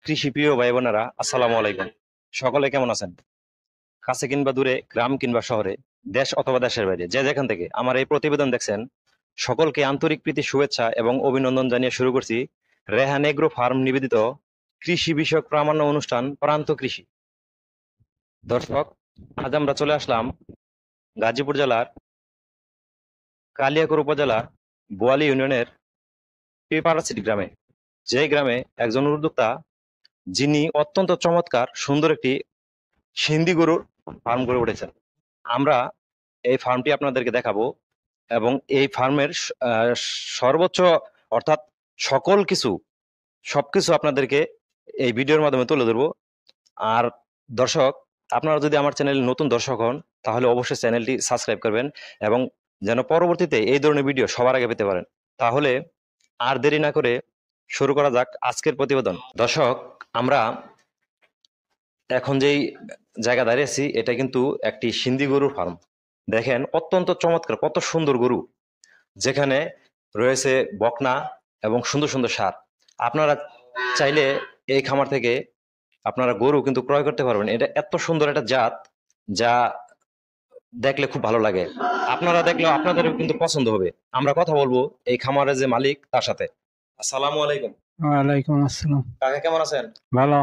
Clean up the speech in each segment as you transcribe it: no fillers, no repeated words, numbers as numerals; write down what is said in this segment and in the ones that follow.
কৃষি প্রিয় ভাই বোনেরা, আসসালামু আলাইকুম। সকলে কেমন আছেন? কাছে কিংবা দূরে, গ্রাম কিংবা শহরে, দেশ অথবা দেশের বাইরে, যে যেখান থেকে আমার এই প্রতিবেদন দেখছেন, সকলকে আন্তরিক প্রীতি শুভেচ্ছা এবং অভিনন্দন জানিয়ে শুরু করছি রেহান এগ্রো ফার্ম নিবেদিত কৃষি বিষয়ক প্রামাণ্য অনুষ্ঠান প্রান্ত কৃষি। দর্শক, আজ আমরা চলে আসলাম গাজীপুর জেলার কালিয়াকৈর উপজেলার বোয়ালি ইউনিয়নের পিপারাসিটি গ্রামে, যে গ্রামে একজন উদ্যোক্তা, যিনি অত্যন্ত চমৎকার সুন্দর একটি সিন্ধি গরুর ফার্ম গড়ে উঠেছেন। আমরা এই ফার্মটি আপনাদেরকে দেখাবো এবং এই ফার্মের সর্বোচ্চ অর্থাৎ সকল কিছু সবকিছু আপনাদেরকে এই ভিডিওর মাধ্যমে তুলে ধরবো। আর দর্শক, আপনারা যদি আমার চ্যানেলে নতুন দর্শক হন তাহলে অবশ্যই চ্যানেলটি সাবস্ক্রাইব করবেন এবং যেন পরবর্তীতে এই ধরনের ভিডিও সবার আগে পেতে পারেন। তাহলে আর দেরি না করে শুরু করা যাক আজকের প্রতিবেদন। দর্শক, আমরা এখন যেই জায়গা দাঁড়িয়েছি এটা কিন্তু একটি সিন্ধি গরুর ফার্ম। দেখেন অত্যন্ত চমৎকার, কত সুন্দর গরু, যেখানে রয়েছে বকনা এবং সুন্দর সুন্দর ষাঁড়। আপনারা চাইলে এই খামার থেকে আপনারা গরু কিন্তু ক্রয় করতে পারবেন। এটা এত সুন্দর একটা জাত, যা দেখলে খুব ভালো লাগে। আপনারা দেখলেও আপনাদেরও কিন্তু পছন্দ হবে। আমরা কথা বলবো এই খামারের যে মালিক তার সাথে। আসসালামু আলাইকুম। ওয়ালাইকুম আসসালাম। কাকা কেমন আছেন? ভালো।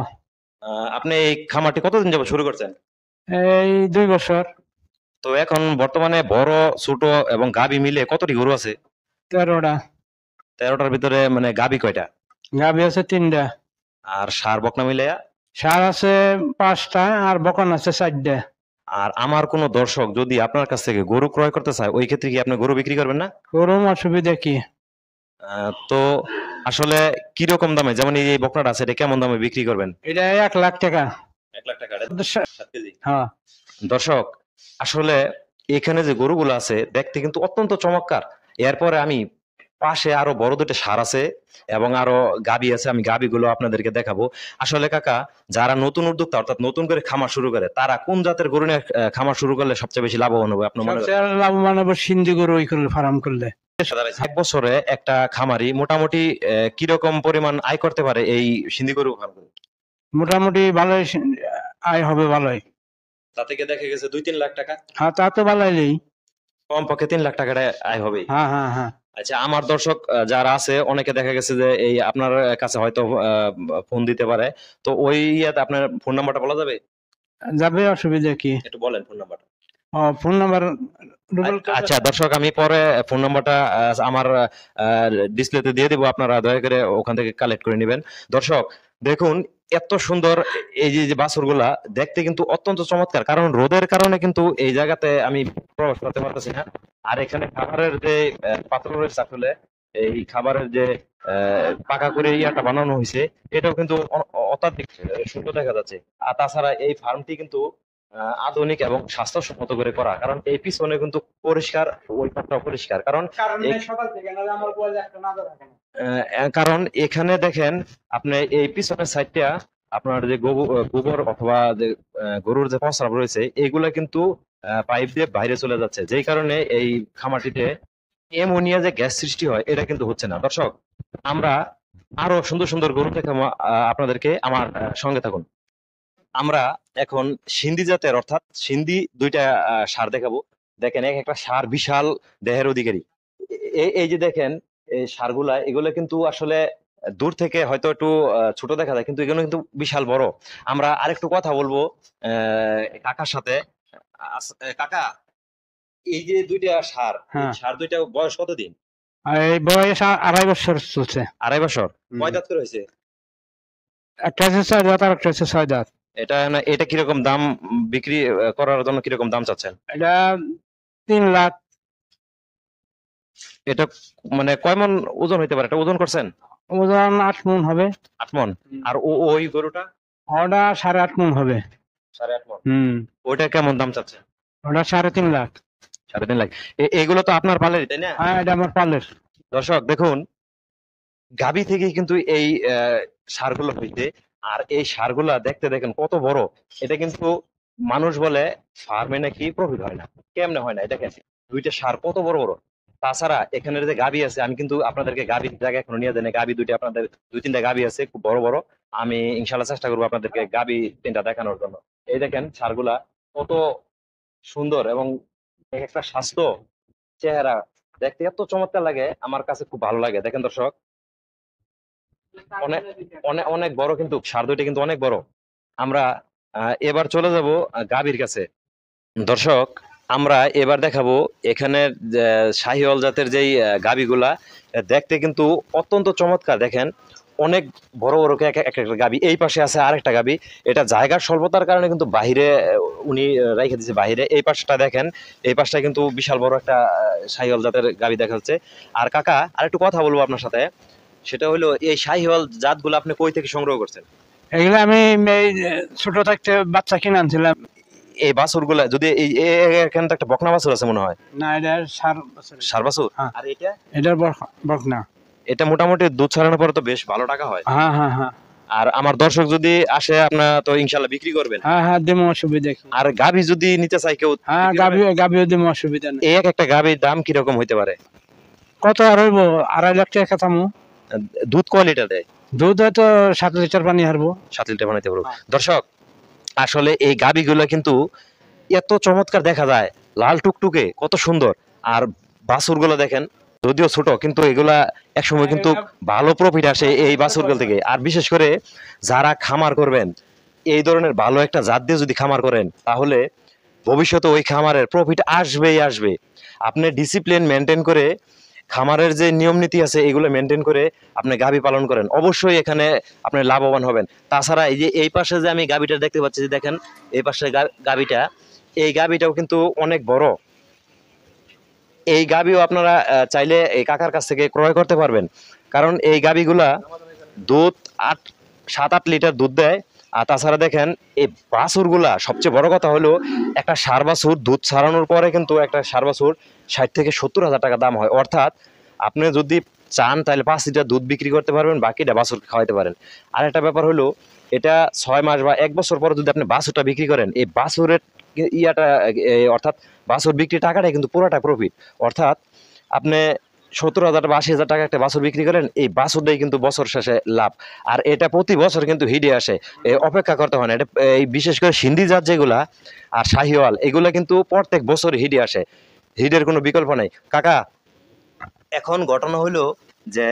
আপনি এই খামারটি কতদিন যাবত শুরু করছেন? এই 2 বছর। তো এখন বর্তমানে বড় ছোট এবং গাবি মিলে কতটি গরু আছে? 13টা। 13টার ভিতরে মানে গাবি কয়টা? গাভী আছে 3টা। আর ষাঁড় বকনা মিলে? ষাঁড় আছে 5টা আর বকন আছে 4টা। আর আমার কোনো দর্শক যদি আপনার কাছ থেকে গরু ক্রয় করতে চায়, ওই ক্ষেত্রে কি আপনি গরু বিক্রি করবেন না? ওরম অসুবিধা কি? তো আসলে কিরকম দামে, যেমন এই বকনাটা আছে, এটা কেমন দামে বিক্রি করবেন? এটা 1 লাখ টাকা। 1 লাখ টাকা? 7 কেজি? হ্যাঁ। দর্শক, আসলে এখানে যে গরুগুলো আছে দেখতে কিন্তু অত্যন্ত চমৎকার। এরপরে আমি পাশে আরো বড় দুটো ষাঁড় আছে এবং আরো গাবি আছে, আমি গাবিগুলো আপনাদেরকে দেখাবো। আসলে কাকা, যারা নতুন উদ্যোক্তা অর্থাৎ নতুন করে খামার শুরু করে, তারা কোন জাতের গরু নিয়ে খামার শুরু করলে সবচেয়ে বেশি লাভবান হবে আপনার মনে হয়? সবচেয়ে লাভবান হবে সিন্ধি গরু ওই করলে ফার্ম করলে। এক বছরে একটা খামারি মোটামুটি কিরকম পরিমাণ আয় করতে পারে এই সিন্ধি গরু ফার্ম করে? মোটামুটি ভালোই আয় হবে, ভালোই। তা থেকে দেখা গেছে 2-3 লাখ টাকা। হ্যাঁ, তা তো ভালোই। কমপক্ষে 3 লাখ টাকাটা আয় হবে। হ্যাঁ হ্যাঁ হ্যাঁ। আচ্ছা, আমার দর্শক যারা আছে অনেকে দেখা গেছে যে এই আপনার কাছে হয়তো ফোন দিতে পারে। তো ওই ইয়াতে আপনার ফোন নাম্বারটা বলা যাবে? যাবে, অসুবিধা কি? একটু বলেন ফোন নাম্বারটা। Phone number. আচ্ছা দর্শক, আমি পরে ফোন নাম্বারটা আমার ডিসপ্লেতে দিয়ে দিব, আপনারা দয়া করে ওখান থেকে কালেক্ট করে নেবেন। দর্শক দেখুন, এত সুন্দর এই যে বাছুরগুলা দেখতে কিন্তু অত্যন্ত চমৎকার, কারণ রোদের কারণে কিন্তু এই জায়গাতে আমি প্রবেশ করতে পারতেছি না। আর এখানে খাবারের যে পাত্র রয়েছে, আসলে এই খাবারের যে পাকা করে ইয়াটা বানানো হয়েছে, এটাও কিন্তু অত্যাধিক সুন্দর দেখা যাচ্ছে। আর তাছাড়া এই ফার্মটি কিন্তু আধুনিক এবং স্বাস্থ্যসম্মত করে করা, কারণ এই পিছনে কিন্তু পরিষ্কার, ওই পাটটাও পরিষ্কার, কারণ এখানে দেখেন আপনি এই পিছনের সাইডটা আপনার যে গোবর অথবা যে গরুর যে প্রস্রাব রয়েছে, এগুলা কিন্তু পাইপ দিয়ে বাইরে চলে যাচ্ছে, যেই কারণে এই খামারটিতে অ্যামোনিয়া যে গ্যাস সৃষ্টি হয় এটা কিন্তু হচ্ছে না। দর্শক, আমরা আরো সুন্দর সুন্দর গরু দেখাবো আপনাদেরকে, আমার সঙ্গে থাকুন। আমরা এখন সিন্ধি জাতের অর্থাৎ সিন্ধি 2টা ষাঁড় দেখাবো। দেখেন এক একটা ষাঁড় বিশাল দেহের অধিকারী। এই যে দেখেন এই ষাঁড়গুলা, এগুলো কিন্তু আসলে দূর থেকে হয়তো একটু ছোট দেখা যায়, কিন্তু এগুলো কিন্তু বিশাল বড়। আমরা আরেকটু কথা বলবো কাকার সাথে। কাকা, এই যে 2টা ষাঁড়, ষাঁড় 2টা বয়স কতদিন? এই বয়স 2.5 বছর চলছে। 2.5 বছর? কয় দাঁত করে হয়েছে? একটা আছে 6 দাঁত আর একটা আছে 6 দাঁত। এটা কিরকম দাম বিক্রি করার জন্য কিরকম দাম চাচ্ছেন? এটা 3 লাখ। এটা মানে কয় মন ওজন হইতে পারে? এটা ওজন করছেন? ওজন 8 মণ হবে। 8 মন? আর ওই গরুটা? ওটা 8.5 মণ হবে। 8.5 মন? ওইটা কেমন দাম চাচ্ছেন? ওটা 3.5 লাখ। 3.5 লাখ? এগুলো তো আপনার পালের, তাই না? হ্যাঁ, এটা আমার পালের। দর্শক দেখুন, গাবি থেকে কিন্তু এই ষাঁড়গুলো হইতে, আর এই ষাঁড়গুলা দেখতে দেখেন কত বড়। এটা কিন্তু মানুষ বলে ফার্মে নাকি প্রফিট হয় না। কেমনে হয় না? এটা কেন? 2টা ষাঁড় কত বড় বড়। তাছাড়া এখানের যে গাবি আছে, আমি কিন্তু আপনাদেরকে গাবির জায়গায় এখনো নিয়ে যাই না। গাবি 2টা, আপনাদের 2-3টা গাবি আছে খুব বড় বড়। আমি ইনশাল্লাহ চেষ্টা করবো আপনাদেরকে গাবি তিনটা দেখানোর জন্য। এই দেখেন ষাঁড়গুলা কত সুন্দর এবং এক একটা স্বাস্থ্য, চেহারা দেখতে এত চমৎকার লাগে, আমার কাছে খুব ভালো লাগে। দেখেন দর্শক, অনেক অনেক অনেক বড়, কিন্তু ষাঁড় দুইটা কিন্তু অনেক বড়। আমরা এবার চলে যাব গাভীর কাছে। দর্শক, আমরা এবার দেখাবো এখানে শাহিওয়াল জাতের যেই গাভীগুলা দেখতে কিন্তু অত্যন্ত চমৎকার। দেখেন অনেক বড় বড় একটা গাভী। এই পাশে আছে আরেকটা গাভী। এটা জায়গার স্বল্পতার কারণে কিন্তু বাহিরে উনি রেখে দিয়েছে বাহিরে। এই পাশটা দেখেন, এই পাশটা কিন্তু বিশাল বড় একটা শাহিওয়াল জাতের গাভী দেখা যাচ্ছে। আর কাকা, আরেকটু কথা বলবো আপনার সাথে, সেটা হলো এই শাহিওয়াল জাতগুলো আপনি কই থেকে সংগ্রহ করছেন? এগুলো আমি এই ছোট থাকতে বাচ্চা কিনে আনছিলাম। এই বাছুরগুলা যদি এখানে তো একটা বকনা বাছুর আছে মনে হয়, না, এটা ষাঁড় বাছুর। হ্যাঁ। আর এটা এটার বকনা। এটা মোটামুটি দুধ ছাড়ানোর পরে তো বেশ ভালো টাকা হয়। হ্যাঁ হ্যাঁ হ্যাঁ আর আমার দর্শক যদি আসে, আপনার তো ইনশাল্লাহ বিক্রি করবেন। হ্যাঁ হ্যাঁ, দেবো, অসুবিধা কি? আর গাভী যদি নিতে চাই কেউ, হ্যাঁ, গাভিও দেবো, অসুবিধা নেই। এক একটা গাভীর দাম কিরকম হইতে পারে? কত আর হইব? 2.5 লাখ টাকা খাতামু। দুধ কয় লিটার দেয়? দুধ হয়তো 7 লিটার পানি হারবো। 7 লিটার বানাইতে পারবো। হ্যাঁ। দর্শক, আসলে এই গাভীগুলো কিন্তু এত চমৎকার দেখা যায়, লাল টুকটুকে কত সুন্দর। আর বাছুরগুলো দেখেন, যদিও ছোট কিন্তু এগুলা একসময় কিন্তু ভালো প্রফিট আসে এই বাছুরগুলো থেকে। আর বিশেষ করে যারা খামার করবেন, এই ধরনের ভালো একটা জাত দিয়ে যদি খামার করেন, তাহলে ভবিষ্যতে ওই খামারের প্রফিট আসবেই আসবে। আপনি ডিসিপ্লিন মেনটেন করে, খামারের যে নিয়ম নীতি আছে এগুলো মেনটেন করে আপনি গাভী পালন করেন, অবশ্যই এখানে আপনি লাভবান হবেন। তাছাড়া এই যে এই পাশে যে আমি গাভীটা দেখতে পাচ্ছি, যে দেখেন এই পাশে গাভীটা, এই গাভীটাও কিন্তু অনেক বড়। এই গাভীও আপনারা চাইলে এই কাকার কাছ থেকে ক্রয় করতে পারবেন, কারণ এই গাভীগুলা দুধ 7-8 লিটার দুধ দেয়। আর তাছাড়া দেখেন এই বাছুরগুলা, সবচেয়ে বড় কথা হলো একটা ষাঁড় বাছুর দুধ ছাড়ানোর পরে কিন্তু একটা ষাঁড় বাছুর 60 থেকে 70 হাজার টাকা দাম হয়। অর্থাৎ আপনি যদি চান তাহলে 5 লিটার দুধ বিক্রি করতে পারবেন, বাকিটা বাছুরকে খাওয়াইতে পারেন। আর একটা ব্যাপার হলো, এটা 6 মাস বা 1 বছর পরে যদি আপনি বাছুরটা বিক্রি করেন, এই বাছুরের ইয়াটা অর্থাৎ বাছুর বিক্রি টাকাটা কিন্তু পুরোটা প্রফিট। অর্থাৎ আপনি 70,000 বা 80,000 টাকা একটা বাছুর বিক্রি করেন, এই বাছুরটাই কিন্তু বছর শেষে লাভ। আর এটা প্রতি বছর কিন্তু হিডে আসে, অপেক্ষা করতে হয় না। এটা এই বিশেষ করে সিন্ধি জাত যেগুলা আর শাহিওয়াল, এগুলা কিন্তু প্রত্যেক বছর হিডে আসে, হিডের কোনো বিকল্প নাই। কাকা, এখন ঘটনা হইলো যে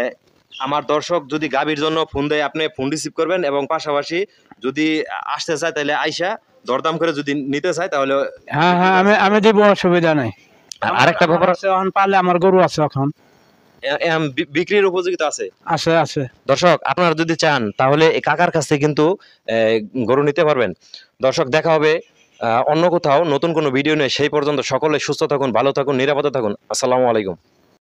আমার দর্শক যদি গাভীর জন্য ফোন দেয়, আপনি ফোন রিসিভ করবেন, এবং পাশাপাশি যদি আসতে চায় তাহলে আইসা দরদাম করে যদি নিতে চায় তাহলে। হ্যাঁ হ্যাঁ, আমি দেবো, অসুবিধা নাই। আর আরেকটা ব্যাপার আছে, এখন পারলে আমার গরু আছে, এখন বিক্রির উপযোগিতা আছে। আছে আছে। দর্শক, আপনারা যদি চান তাহলে এই কাকার কাছ থেকে কিন্তু গরু নিতে পারবেন। দর্শক, দেখা হবে অন্য কোথাও নতুন কোনো ভিডিও নিয়ে। সেই পর্যন্ত সকলে সুস্থ থাকুন, ভালো থাকুন, নিরাপদে থাকুন। আসসালামু আলাইকুম।